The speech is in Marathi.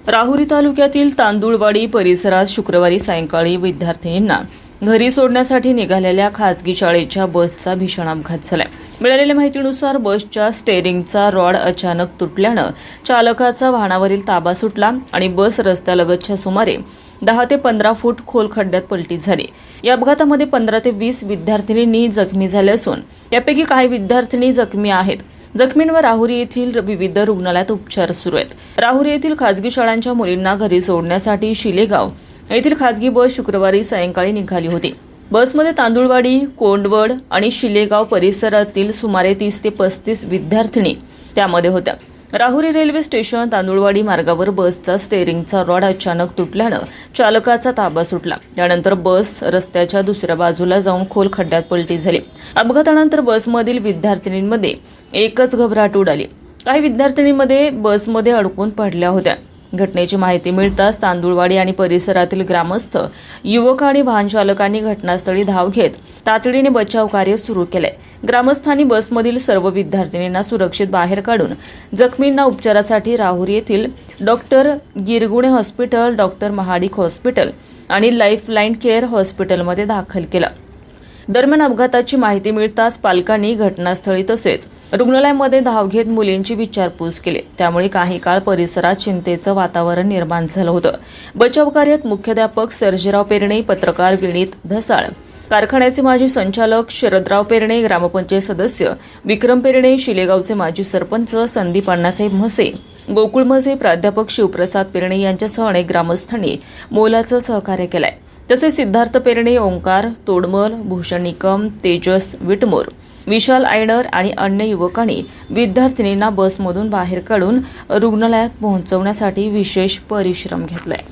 राहुरी तालुक्यातील तांदुळवाडी परिसरात शुक्रवारी सायंकाळी विद्यार्थिनींना घरी सोडण्यासाठी निघालेल्या खासगी शाळेच्या बसचा भीषण अपघात झाला। मिळालेल्या माहितीनुसार बसच्या स्टेअरिंगचा रॉड अचानक तुटल्यानं चालकाचा वाहनावरील ताबा सुटला आणि बस रस्त्यालगतच्या सुमारे 10 ते 15 फूट खोल खड्ड्यात पलटी झाली। या अपघातामध्ये 15 ते 20 विद्यार्थिनींनी जखमी झाले असून यापैकी काही विद्यार्थिनी जखमी आहेत। जखमींवर राहुरी येथील विविध रुग्णालयात उपचार सुरू आहेत। राहुरी येथील खासगी शाळांच्या मुलींना घरी सोडण्यासाठी शिलेगाव येथील खासगी बस शुक्रवारी सायंकाळी निघाली होती। बसमध्ये तांदुळवाडी, कोंडवड आणि शिलेगाव परिसरातील सुमारे 30 ते 35 विद्यार्थिनी त्यामध्ये होत्या। राहुरी रेल्वे स्टेशन तांदुळवाडी मार्गावर बसचा स्टेअरिंगचा रॉड अचानक तुटल्यानं चालकाचा ताबा सुटला। त्यानंतर बस रस्त्याच्या दुसऱ्या बाजूला जाऊन खोल खड्ड्यात पलटी झाली। अपघातानंतर बसमधील विद्यार्थिनींमध्ये एकच घबराट उडाली। काही विद्यार्थिनींमध्ये बसमध्ये अडकून पडल्या होत्या। घटनेची माहिती मिळताच तांदुळवाडी आणि परिसरातील ग्रामस्थ, युवक आणि वाहन चालकांनी घटनास्थळी धाव घेत तातडीने बचाव कार्य सुरू केले। ग्रामस्थांनी बसमधील सर्व विद्यार्थिनींना सुरक्षित बाहेर काढून जखमींना उपचारासाठी राहुरी येथील doctor Girgune hospital, doctor Mahadik hospital आणि लाईफलाईन केअर हॉस्पिटलमध्ये दाखल केलं। दरम्यान अपघाताची माहिती मिळताच पालकांनी घटनास्थळी तसेच रुग्णालयामध्ये धाव घेत मुलींची विचारपूस केली। त्यामुळे काही काळ परिसरात चिंतेचं वातावरण निर्माण झालं होतं। बचाव कार्यात मुख्याध्यापक सर्जेराव पेरणे, पत्रकार विनीत धसाळ, कारखान्याचे माजी संचालक शरदराव पेरणे, ग्रामपंचायत सदस्य विक्रम पेरणे, शिलेगावचे माजी सरपंच संदीप अण्णासाहेब म्हसे, गोकुळ म्हसे, प्राध्यापक शिवप्रसाद पेरणे यांच्यासह अनेक ग्रामस्थांनी मोलाचं सहकार्य केलंय। तसेच सिद्धार्थ पेरणे, ओंकार तोडमल, भूषण निकम, तेजस विटमोर, विशाल आयनर आणि अन्य युवकांनी विद्यार्थिनींना बसमधून बाहेर काढून रुग्णालयात पोहोचवण्यासाठी विशेष परिश्रम घेतलाय।